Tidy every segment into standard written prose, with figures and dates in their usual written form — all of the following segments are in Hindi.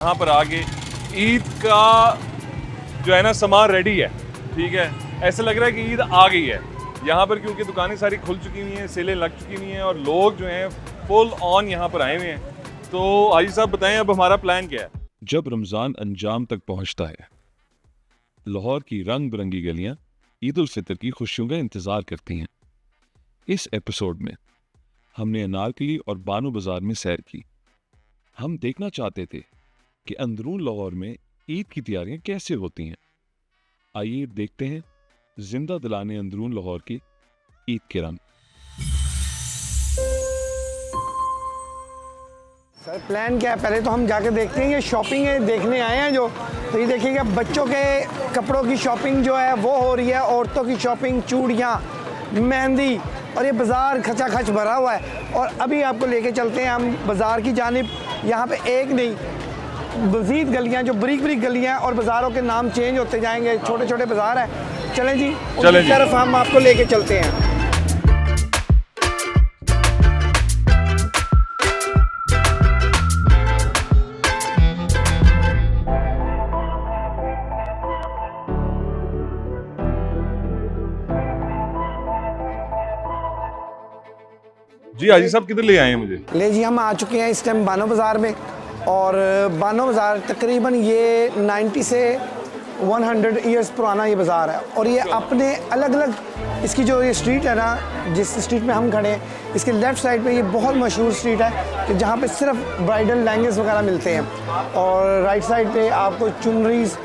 यहाँ पर आगे ईद का जो है ना सामान रेडी है, ठीक है। ऐसा लग रहा है कि ईद आ गई है यहाँ पर, क्योंकि दुकानें सारी खुल चुकी हुई हैं, सेलें लग चुकी हुई हैं और लोग जो हैं फुल ऑन यहाँ पर आए हुए हैं। तो हाजी साहब बताएं अब हमारा प्लान क्या है। जब रमज़ान अंजाम तक पहुंचता है, लाहौर की रंग बिरंगी गलियां ईद उल फितर की खुशियों का इंतज़ार करती हैं। इस एपिसोड में हमने अनारकली और बानो बाज़ार में सैर की। हम देखना चाहते थे कि अंदरून लाहौर में ईद की तैयारियां कैसे होती हैं। आइए देखते हैं जिंदा दिलाने अंदरून लाहौर की ईद के रंग। सर प्लान क्या है, पहले तो हम जाके देखते हैं, ये शॉपिंग है देखने आए हैं जो, तो ये देखिएगा बच्चों के कपड़ों की शॉपिंग जो है वो हो रही है, औरतों की शॉपिंग, चूड़ियाँ, मेहंदी, और ये बाज़ार खचाखच भरा हुआ है। और अभी आपको लेके चलते हैं हम बाज़ार की जानिब। यहाँ पे एक नहीं मज़ीद गलियाँ जो बरीक बरीक गलियाँ और बाज़ारों के नाम चेंज होते जाएंगे, छोटे छोटे बाज़ार हैं। चलें जी, चलें उस जी। तरफ हम आपको लेके चलते हैं। जी हाजी साहब किधर ले आए हैं मुझे? ले जी, हम आ चुके हैं इस टाइम बानो बाज़ार में। और बानो बाज़ार तकरीबन ये 90 से 100 ईयर्स पुराना ये बाज़ार है। और ये अपने अलग अलग, इसकी जो ये स्ट्रीट है ना, जिस स्ट्रीट में हम खड़े हैं, इसके लेफ़्ट साइड पे ये बहुत मशहूर स्ट्रीट है कि जहाँ पे सिर्फ ब्राइडल लहंगेस वगैरह मिलते हैं। और राइट साइड पे आपको चुनरीज,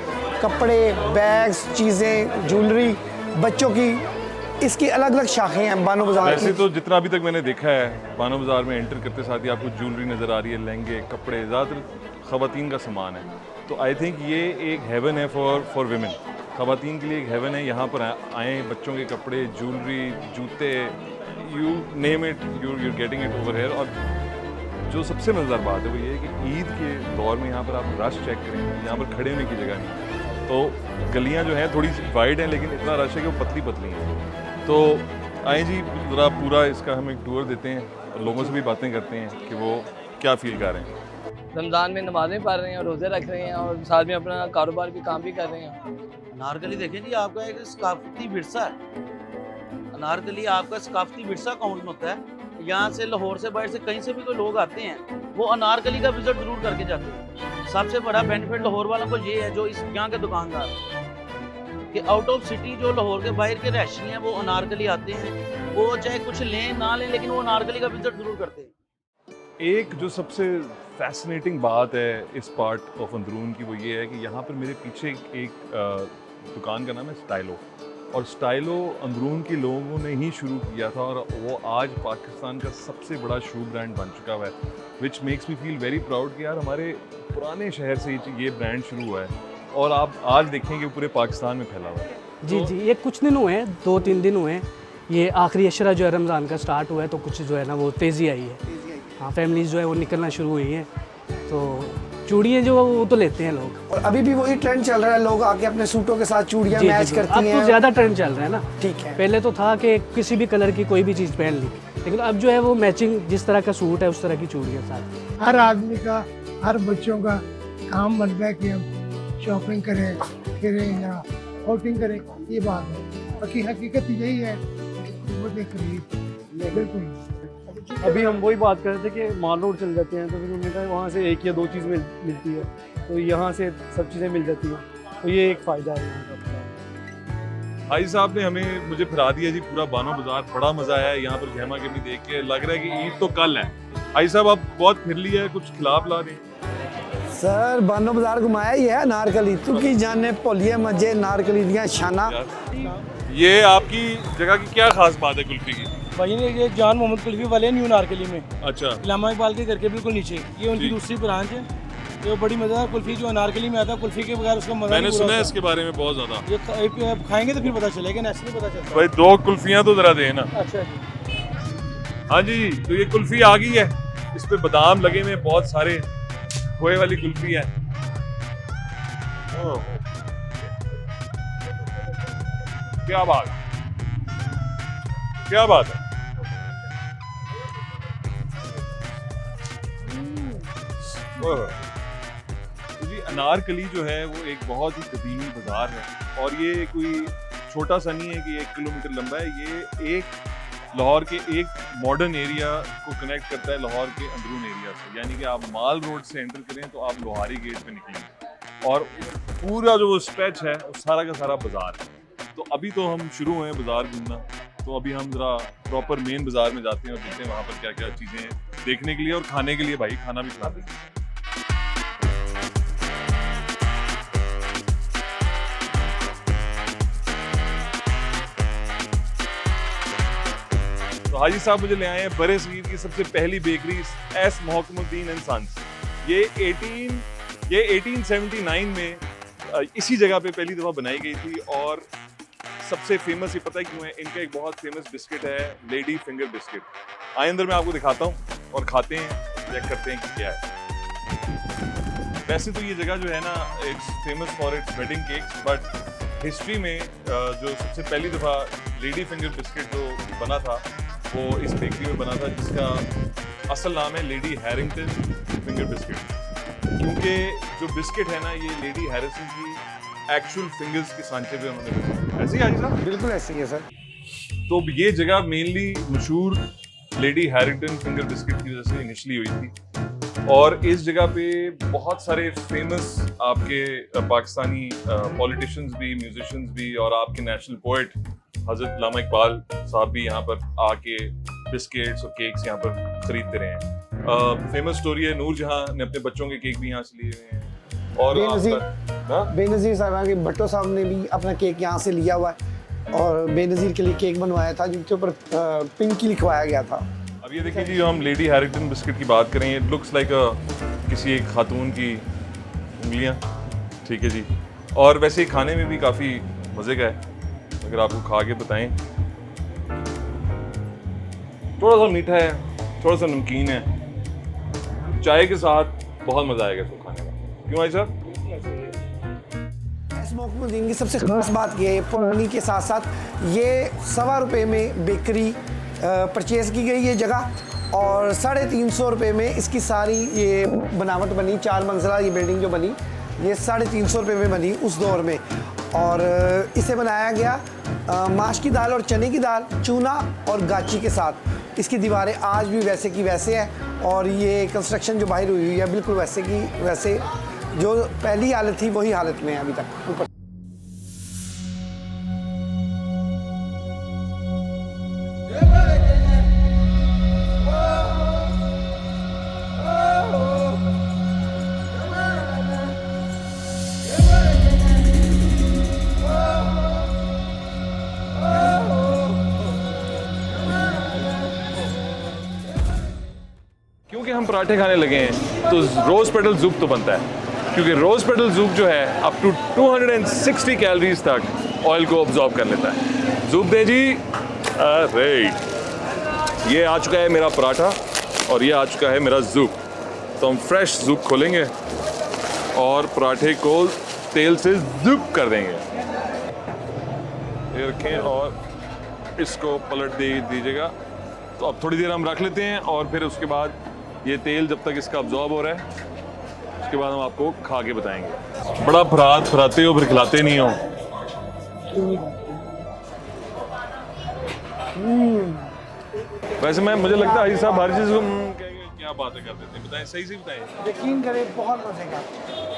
कपड़े, बैग्स, चीज़ें, ज्वेलरी, बच्चों की, इसकी अलग अलग शाखें हैं बानो बाज़ार वैसे की। तो जितना अभी तक मैंने देखा है, बानो बाज़ार में एंटर करते साथ ही आपको ज्वेलरी नज़र आ रही है, लहंगे, कपड़े, ज़्यादातर ख़वातीन का सामान है। तो आई थिंक ये एक हेवन है फॉर विमेन, ख़वातीन के लिए एक हेवन है। यहाँ पर आए बच्चों के कपड़े, ज्वेलरी, जूते, you name it, you're getting it over here. और जो सबसे मज़ेदार बात है वो ये है कि ईद के दौर में यहाँ पर आप रश चेक करें, यहाँ पर खड़े होने की जगह नहीं। तो गलियाँ जो हैं थोड़ी सी वाइड हैं, लेकिन इतना रश है कि वो पतली पतली हैं। तो आए जी, ज़रा पूरा इसका हम एक टूर देते हैं और लोगों से भी बातें करते हैं कि वो क्या फील कर रहे हैं। रमज़ान में नमाज़ें पढ़ रहे हैं और रोज़े रख रहे हैं और साथ में अपना कारोबार भी काम भी कर रहे हैं। अनारकली देखें जी, आपका एक सकाफती विरसा है। अनारकली आपका सकाफती विरसा काउंट होता है। यहाँ से लाहौर से, बाहर से, कहीं से भी कोई लोग आते हैं, वो अनारकली का विजिट जरूर करके जाते हैं। सबसे बड़ा बेनिफिट लाहौर वालों को ये है, जो इस यहाँ के दुकानदार, कि आउट ऑफ सिटी जो लाहौर के बाहर के रहशी हैं वो अनारकली आते हैं, वो चाहे कुछ लें ना लें, लेकिन वो अनारकली का विजिट जरूर करते हैं। एक जो सबसे फैसिनेटिंग बात है इस पार्ट ऑफ अंदरून की, वो ये है कि यहाँ पर मेरे पीछे एक दुकान का नाम है स्टाइलो। और स्टाइलो अंदरून के लोगों ने ही शुरू किया था और वो आज पाकिस्तान का सबसे बड़ा शू ब्रांड बन चुका हुआ है, which makes me feel very proud कि यार हमारे पुराने शहर से ये ब्रांड शुरू हुआ है और आप आज देखें कि पूरे पाकिस्तान में फैला हुआ है। जी जी, ये कुछ दिन हुए हैं, 2-3 दिन हुए हैं। ये आखिरी अशरा जो है रमज़ान का स्टार्ट हुआ है, तो कुछ जो है ना वो तेज़ी आई है। हाँ, फैमिलीज जो है वो निकलना शुरू हुई हैं, तो चूड़ियाँ जो वो तो लेते हैं लोग। और अभी भी वही ट्रेंड चल रहा है, लोग आके अपने सूटों के साथ चूड़ियाँ जी, मैच जी, करती अब हैं। तो ज़्यादा ट्रेंड चल रहा है ना। ठीक है। पहले तो था कि किसी भी कलर की कोई भी चीज़ पहन ली, लेकिन अब जो है वो मैचिंग, जिस तरह का सूट है उस तरह की चूड़ियाँ साथ। हर आदमी का, हर बच्चों का काम बनता है कि हम शॉपिंग करें, फिरें या आउटिंग करें, ये बात है। बाकी हकीकत यही है, वो देख रही है। बिल्कुल। अभी हम वही बात कर रहे थे कि माल रोड चल जाते हैं, तो फिर उन्होंने कहा वहाँ से एक या दो चीज़ मिलती है, तो यहाँ से सब चीज़ें मिल जाती हैं, तो ये एक फ़ायदा है यहाँ का। हाजी साहब ने मुझे फिरा दिया जी पूरा बानो बाज़ार। बड़ा मज़ा आया यहाँ पर गहमा गहमी देख के। लग रहा है कि ईद तो कल है। हाजी साहब आप बहुत फिर लिया है, कुछ खिला पिला दें। सर बानो बाजार घुमाया ही है नारकली, तू की जाने भोलिए मजे नारकली दियां शाना। ये आपकी जगह की क्या खास बात है कुल्फी की? भाई ने ये जान मोहम्मद कुल्फी वाले न्यू नारकली में, अच्छा, इलामा इकबाल के घर के बिल्कुल नीचे, ये उनकी जी। दूसरी ब्रांच है। ये बड़ी मज़ेदार कुल्फी जो अनारकली में आता है, कुल्फी के बगैर उसका मज़ा मैंने नहीं सुना पूरा है होता। इसके बारे में बहुत ज्यादा। ये खाएंगे तो फिर पता चलेगा, ऐसे नहीं पता चलता। भाई 2 कुल्फियां तो जरा दे ना। अच्छा जी। हाँ जी, तो ये कुल्फी आ गई है, इस पे बादाम लगे हुए बहुत सारे, खोए वाली कुल्फी है। ओह, क्या बात, क्या बात है। ओह, जी अनारकली जो है वो एक बहुत ही कदीमी बाज़ार है और ये कोई छोटा सा नहीं है कि 1 किलोमीटर लंबा है। ये एक लाहौर के एक मॉडर्न एरिया को कनेक्ट करता है लाहौर के अंदरून एरिया से। यानी कि आप माल रोड से एंटर करें तो आप लोहारी गेट पे निकलेंगे और पूरा जो स्ट्रेच है वो सारा का सारा बाज़ार है। तो अभी तो हम शुरू हुए हैं बाज़ार घूमना, तो अभी हम ज़रा प्रॉपर मेन बाज़ार में जाते हैं और देखते हैं वहाँ पर क्या क्या चीज़ें देखने के लिए और खाने के लिए। भाई खाना भी खिलाते हैं। तो हाजी साहब मुझे ले आए हैं बड़े सगीर की सबसे पहली बेकरी एस मोहकमुद्दीन एंड सन्स। ये 1879 में इसी जगह पे पहली दफ़ा बनाई गई थी और सबसे फेमस ये पता है क्यों है? इनका एक बहुत फेमस बिस्किट है लेडी फिंगर बिस्किट। आए अंदर मैं आपको दिखाता हूँ और खाते हैं, चेक करते हैं कि क्या है। वैसे तो ये जगह जो है ना it's famous for its wedding cakes, but history में जो सबसे पहली दफ़ा लेडी फिंगर बिस्किट जो बना था वो इस बेकरी में बना था, जिसका असल नाम है लेडी हैरिंगटन फिंगर बिस्किट। क्योंकि जो बिस्किट है ना ये लेडी हैरिसन की एक्चुअल फिंगर्स के सांचे पे उन्होंने बनाया। ऐसे ही हाजी साहब? बिल्कुल ऐसे ही है सर। तो ये जगह मेनली मशहूर लेडी हैरिंगटन फिंगर बिस्किट की वजह से इनिशली हुई थी और इस जगह पे बहुत सारे फेमस आपके पाकिस्तानी पॉलिटिशियंस भी, म्यूजिशियंस भी और आपके नेशनल पोएट हज़रत अल्लामा इकबाल साहब भी यहाँ पर आके बिस्किट्स और केक्स यहाँ पर खरीदते रहे हैं। फेमस स्टोरी है नूरजहां ने अपने बच्चों के केक भी यहाँ से लिए हुए हैं और बेनज़ीर साहब के भट्टो साहब ने भी अपना केक यहाँ से लिया हुआ है और बेनज़ीर के लिए केक बनवाया था जिनके ऊपर पिंकी लिखवाया गया था। अब ये देखिए जी, जो हम लेडी हैरिंगटन बिस्किट की बात करें, इट लुक्स लाइक किसी एक खातून की उंगलियाँ, ठीक है जी। और वैसे ही खाने में भी काफ़ी मज़े का है, अगर आपको खा के बताएं। थोड़ा सा मीठा है, थोड़ा सा नमकीन है, चाय के साथ बहुत मज़ा आएगा इसको खाने में। क्यों भाई साहब? मोहकमुद्दीन की सबसे खास बात ये है, पुरानी के साथ साथ ये ₹1.25 में बेकरी परचेज़ की गई ये जगह और ₹350 में इसकी सारी ये बनावट बनी। 4 मंजिला ये बिल्डिंग जो बनी ये ₹350 में बनी उस दौर में और इसे बनाया गया माश की दाल और चने की दाल, चूना और गाची के साथ। इसकी दीवारें आज भी वैसे की वैसे है और ये कंस्ट्रक्शन जो बाहर हुई है बिल्कुल वैसे की वैसे, जो पहली हालत थी वही हालत में है अभी तक ऊपर। क्योंकि हम पराठे खाने लगे हैं तो रोज़ पेटल सूप तो बनता है, क्योंकि रोज़ पेटल सूप जो है अप टू 260 कैलोरीज तक ऑयल को ऑब्जॉर्ब कर लेता है। सूप दे जी। अरे ये आ चुका है मेरा पराठा और ये आ चुका है मेरा सूप। तो हम फ्रेश सूप खोलेंगे और पराठे को तेल से ज़ूप कर देंगे। ये रखें और इसको पलट दीजिएगा। तो अब थोड़ी देर हम रख लेते हैं और फिर उसके बाद ये तेल जब तक इसका अब्जॉर्ब हो रहा है उसके बाद हम आपको खा के बताएंगे। बड़ा फराते हो फिर खिलाते नहीं हो। वैसे मुझे लगता है हाजी साहब हर चीज़ को क्या बातें कर देते हैं, बताएं सही से बताएं। यकीन करें बहुत मजे का।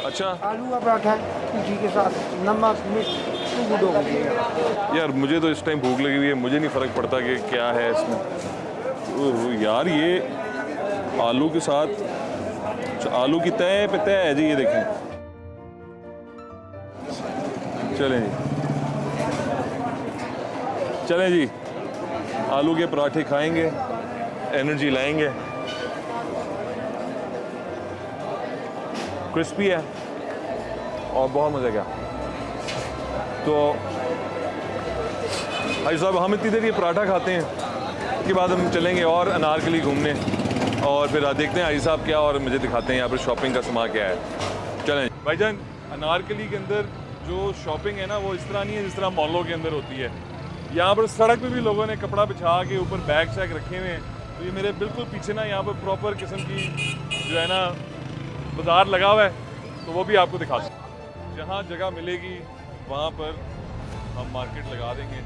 अच्छा, आलू का पराठा घी के साथ नमक मिर्च गुड हो गई यार मुझे तो इस टाइम भूख लगी हुई है, मुझे नहीं फ़र्क पड़ता कि क्या है इसमें। यार ये आलू के साथ आलू की तय पे तय है जी, ये देखें। चलें जी आलू के पराठे खाएंगे, एनर्जी लाएंगे। क्रिस्पी है और बहुत मज़े का। तो भाई साहब हम इतनी देर ये पराठा खाते हैं, उसके बाद हम चलेंगे और अनारकली घूमने और फिर देखते हैं हाजी साहब क्या और मुझे दिखाते हैं यहाँ पर शॉपिंग का सामान क्या है। चलें भाईजान, अनारकली के अंदर जो शॉपिंग है ना वो इस तरह नहीं है जिस तरह मॉलों के अंदर होती है। यहाँ पर सड़क पे भी लोगों ने कपड़ा बिछा के ऊपर बैग शैग रखे हुए हैं। तो ये मेरे बिल्कुल पीछे ना यहाँ पर प्रॉपर किस्म की जो है ना बाज़ार लगा हुआ है तो वो भी आपको दिखा सकते हैं। जहाँ जगह मिलेगी वहाँ पर हम मार्केट लगा देंगे।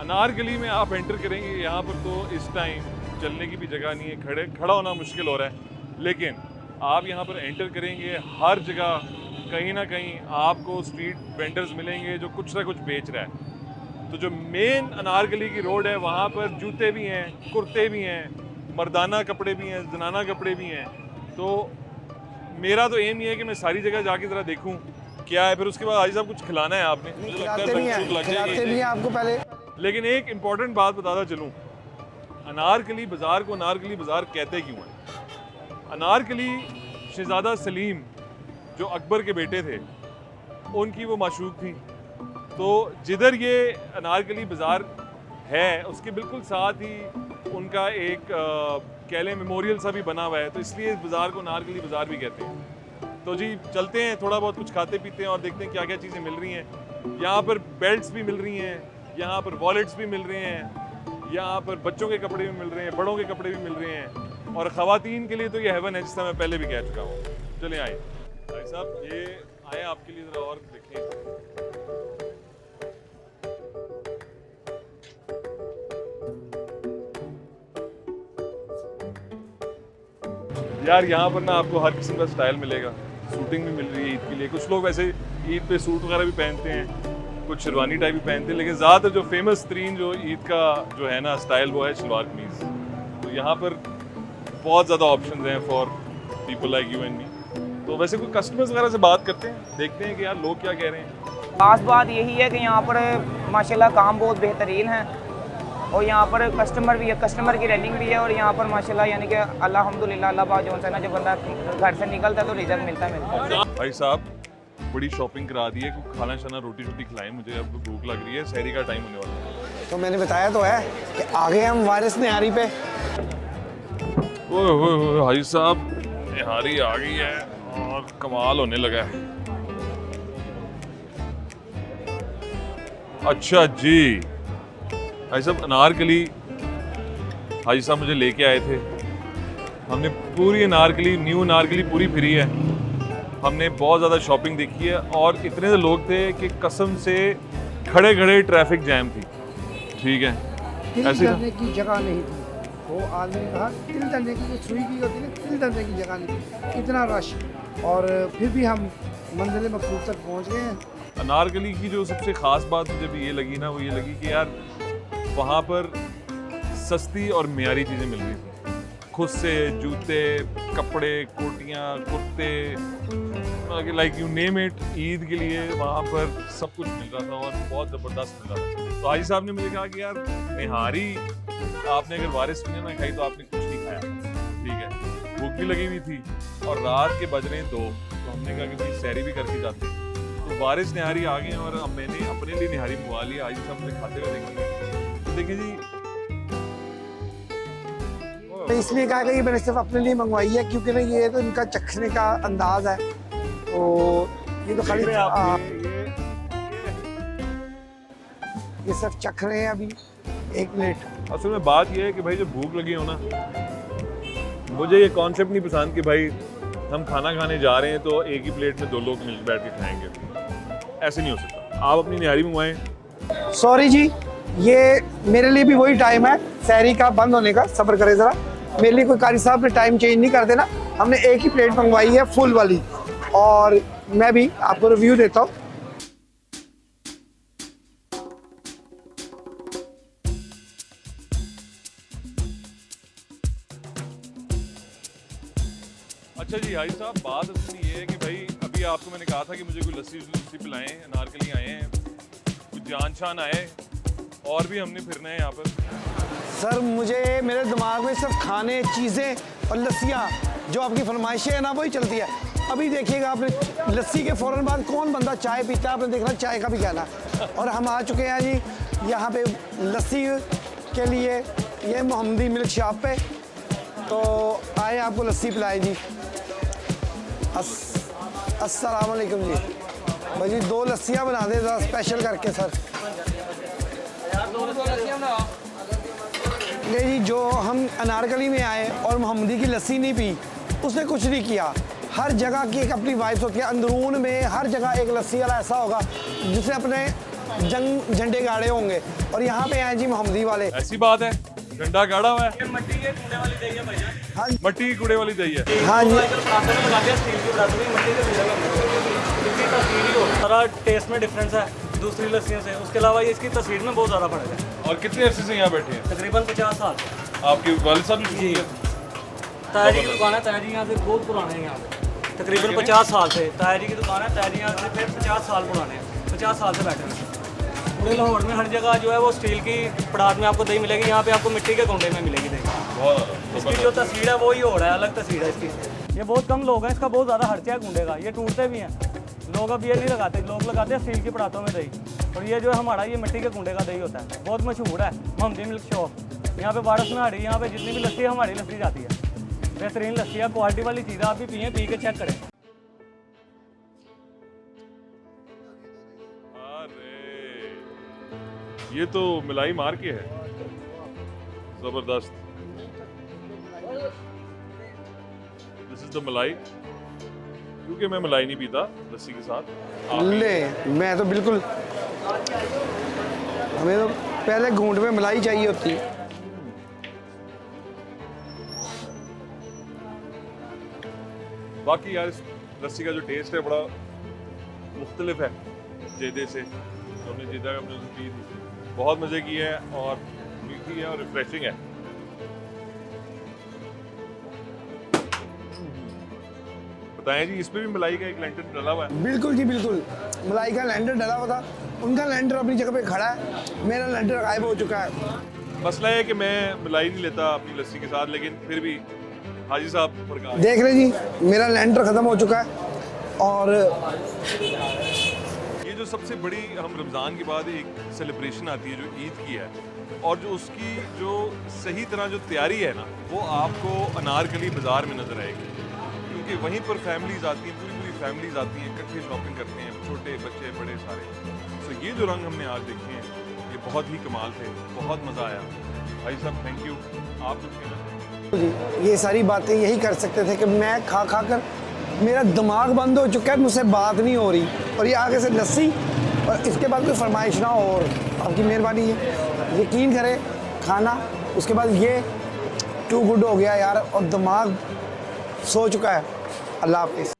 अनारकली में आप एंटर करेंगे, यहाँ पर तो इस टाइम चलने की भी जगह नहीं है, खड़ा होना मुश्किल हो रहा है, लेकिन आप यहाँ पर एंटर करेंगे, हर जगह कहीं ना कहीं आपको स्ट्रीट वेंडर्स मिलेंगे जो कुछ ना कुछ बेच रहा है। तो जो मेन अनारकली की रोड है वहाँ पर जूते भी हैं, कुर्ते भी हैं, मर्दाना कपड़े भी हैं, जनाना कपड़े भी हैं। तो मेरा तो एम ये है कि मैं सारी जगह जाके ज़रा देखूँ क्या है, फिर उसके बाद हाजी साहब कुछ खिलाना है आपने, मुझे लगता है भूख लग जाएगी। आपको पहले लेकिन एक इम्पॉर्टेंट बात बताता चलूँ, अनारकली बाज़ार को अनारकली बाज़ार कहते क्यों हैं? अनारकली शहज़ादा सलीम जो अकबर के बेटे थे, उनकी वो माशूक थी। तो जिधर ये अनारकली बाज़ार है उसके बिल्कुल साथ ही उनका एक कह लें मेमोरियल सा भी बना हुआ है, तो इसलिए इस बाज़ार को अनारकली बाज़ार भी कहते हैं। तो जी चलते हैं, थोड़ा बहुत कुछ खाते पीते हैं और देखते हैं क्या क्या चीज़ें मिल रही हैं। यहाँ पर बेल्ट्स भी मिल रही हैं, यहाँ पर वॉलेट्स भी मिल रहे हैं, यहाँ पर बच्चों के कपड़े भी मिल रहे हैं, बड़ों के कपड़े भी मिल रहे हैं, और ख़वातीन के लिए तो ये हेवन है, जिसका मैं पहले भी कह चुका हूँ। चले आए भाई साहब, ये आए आपके लिए ज़रा और देखें। यार यहाँ पर ना आपको हर किस्म का स्टाइल मिलेगा, सूटिंग भी मिल रही है ईद के लिए। कुछ लोग वैसे ईद पे सूट वगैरह भी पहनते हैं, कुछ शेरवानी टाइप भी पहनते हैं, लेकिन ज़्यादातर जो फेमस तरीन जो ईद का जो है ना स्टाइल वो है शलवार कमीज़। तो यहाँ पर बहुत ज़्यादा ऑप्शन हैं for people like you and me. तो वैसे कोई कस्टमर्स वगैरह से बात करते हैं, देखते हैं कि यार लोग क्या कह रहे हैं। खास बात यही है कि यहाँ पर माशाल्लाह काम बहुत बेहतरीन है, और यहाँ पर कस्टमर भी है, कस्टमर की रेटिंग भी है, और यहाँ पर माशाल्लाह यानी कि अल्हम्दुलिल्लाह अल्लाह पाक जो है ना, जब बंदा घर से निकलता है तो रिजल्ट मिलता है। भाई साहब बड़ी शॉपिंग करा दी है, कुछ खाना शाना रोटी शोटी खिलाएं, मुझे अब भूख लग रही है, सहरी का टाइम होने वाला है। तो मैंने बताया तो है कि आगे हम वारिस निहारी पे। ओए भाई साहब निहारी आ गई है और कमाल होने लगा है। अच्छा जी भाई साहब, अनारकली हाजी साहब मुझे लेके आए थे, हमने पूरी अनारकली, न्यू अनारकली पूरी फिरी है, हमने बहुत ज़्यादा शॉपिंग देखी है, और इतने से लोग थे कि कसम से खड़े खड़े ट्रैफिक जैम थी। ठीक है, ऐसे करने की जगह नहीं थी, वो आदमी ने कहा तिल धरने की जो सुई की होती है ना, तिल धरने की जगह नहीं थी, इतना रश, और फिर भी हम मंजिल मकसूद तक पहुँच गए हैं। अनारकली की जो सबसे ख़ास बात मुझे भी ये लगी ना, वो ये लगी कि यार वहाँ पर सस्ती और मियारी चीज़ें मिल रही थी, खुद से जूते, कपड़े, कोटियाँ, कुर्ते, like you name it, Eid के लिए वहाँ पर सब कुछ मिल रहा था और बहुत ज़बरदस्त मिल रहा था। तो हाजी साहब ने मुझे कहा कि यार निहारी आपने अगर वारिस में ना खाई तो आपने कुछ नहीं खाया। ठीक है, भूख भी लगी हुई थी और रात के बज रहे हैं 2, तो हमने कहा कि भाई सैरी भी करके जाते हैं। तो वारिस निहारी आ गए और अब मैंने अपने लिए निहारी मंगवा लिया। हाजी साहब ने खाते हुए देखेंगे, तो देखिए जी तो इसलिए कहा कि ये मैंने सिर्फ अपने लिए मंगवाई है, क्योंकि ना ये तो इनका चखने का अंदाज है, तो ये तो खाली ये सब चख रहे हैं अभी। एक प्लेट असल में बात ये है कि भाई जब भूख लगी हो ना, मुझे ये कॉन्सेप्ट नहीं पसंद कि भाई हम खाना खाने जा रहे हैं तो एक ही प्लेट में 2 लोग मिल बैठ के खाएंगे, ऐसे नहीं हो सकता। आप अपनी निहारी मंगवाएं। सॉरी जी, ये मेरे लिए भी वही टाइम है सहरी का बंद होने का, सब्र करें ज़रा, मेरे लिए कोई कारी साहब ने टाइम चेंज नहीं कर देना। हमने एक ही प्लेट मंगवाई है फुल वाली, और मैं भी आपको रिव्यू देता हूँ। अच्छा जी हाजी साहब, बात असल ये है कि भाई अभी आपको मैंने कहा था कि मुझे कोई लस्सी पिलाएं, अनारकली आए हैं, कुछ जान शान आए, और भी हमने फिरना है यहाँ पर। सर मुझे मेरे दिमाग में सिर्फ खाने, चीज़ें और लस्सियाँ, जो आपकी फरमाइशें हैं ना वही चलती है। अभी देखिएगा आपने लस्सी के फ़ौरन बाद कौन बंदा चाय पीता है, आपने देखना चाय का भी कहना। और हम आ चुके हैं जी यहाँ पे लस्सी के लिए, ये मोहम्मदी मिल्क शॉप पे, तो आए आपको लस्सी पिलाए जी। अस्सलाम वालेकुम जी, भाई जी 2 लस्सियाँ बना दे ज़रा स्पेशल करके सर। नहीं जी, जो हम अनारकली में आए और मोहम्मदी की लस्सी नहीं पी, उसने कुछ नहीं किया, हर जगह की एक अपनी वाइब्स होती है। अंदरून में हर जगह एक लस्सी वाला ऐसा होगा जिसने अपने जंग झंडे गाड़े होंगे, और यहाँ पे हैं जी मोहम्मदी वाले। ऐसी बात है, झंडा गाड़ा हुआ है। मट्टी के कूड़े वाली दही है भैया। हाँ, मट्टी की कूड़े वाली दही है। हाँ जी, सारा टेस्ट में डिफरेंस है दूसरी लस्सियों से। उसके अलावा ये इसकी तस्वीर में बहुत ज़्यादा फर्क है। और कितने अरसे से यहाँ बैठे हैं? तकरीबन 50 साल। आपके वालिद साहब भी? ताया जी की दुकान है, ताया जी यहाँ से बहुत पुराने हैं। यहाँ पे तकरीबन 50 साल से ताया जी की दुकान है। ताया जी यहाँ से फिर 50 साल पुराने हैं, 50 साल से बैठे हैं। पूरे लाहौर में हर जगह जो है वो स्टील की परात में आपको दही मिलेगी, यहाँ पे आपको मिट्टी के कुंडे में मिलेगी दही। इसकी जो तस्वीर है वही हो रहा है, अलग तस्वीर है इसकी। ये बहुत कम लोग हैं, इसका बहुत ज़्यादा खर्चा है कुंडे का। ये टूटते भी हैं, लोग अब ये नहीं लगाते, लोग लगाते हैं स्टील की परातों में दही। और ये जो है हमारा ये मिट्टी के कुंडे का दही होता है, बहुत मशहूर है। मोहम्मदी मिल्क शॉप यहाँ पे बारस नहाड़ी, यहाँ पे जितनी भी लस्सी है हमारी लस्सी जाती है। बेहतरीन लस्सी है, क्वालिटी वाली चीज़ है। आप भी पिए, पी के चेक करें। ये तो मलाई मार के है, जबरदस्त। दिस इज द मलाई। क्योंकि मैं मलाई नहीं पीता लस्सी के साथ। ले मैं तो बिल्कुल, हमें तो पहले घूंट में मलाई चाहिए होती है। बाकी यार इस लस्सी का जो टेस्ट है बड़ा मुख्तलिफ है जेदे से। हमने जेदा हमने पी थी, बहुत मज़े की है और मीठी है और रिफ्रेशिंग है। बताएं जी, इसमें भी मलाई का एक लेंटर डला हुआ है? बिल्कुल जी बिल्कुल, मलाई का लेंटर डला हुआ था। उनका लेंटर अपनी जगह पे खड़ा है, मेरा लेंटर गायब हो चुका है। मसला है कि मैं मलाई नहीं लेता अपनी लस्सी के साथ, लेकिन फिर भी हाजी साहब प्रकाश देख रहे जी, मेरा लेंटर ख़त्म हो चुका है। और ये जो सबसे बड़ी हम रमज़ान के बाद एक सेलिब्रेशन आती है जो ईद की है, और जो उसकी जो सही तरह जो तैयारी है ना, वो आपको अनारकली बाज़ार में नज़र आएगी। क्योंकि वहीं पर फैमिलीज़ आती हैं, पूरी पूरी फैमिलीज़ आती हैं, इकट्ठे शॉपिंग करते हैं, छोटे बच्चे बड़े सारे। तो ये जो रंग हमने आज देखे हैं ये बहुत ही कमाल थे, बहुत मज़ा आया। भाई साहब थैंक यू। आप कुछ कहना जी ये सारी बातें यही कर सकते थे कि मैं खा खा कर मेरा दिमाग बंद हो चुका है, मुझसे बात नहीं हो रही, और ये आगे से लस्सी और इसके बाद कोई फरमाइश ना हो। और आपकी मेहरबानी है, यकीन करें खाना उसके बाद ये टू गुड हो गया यार, और दिमाग सो चुका है। अल्लाह हाफिज़।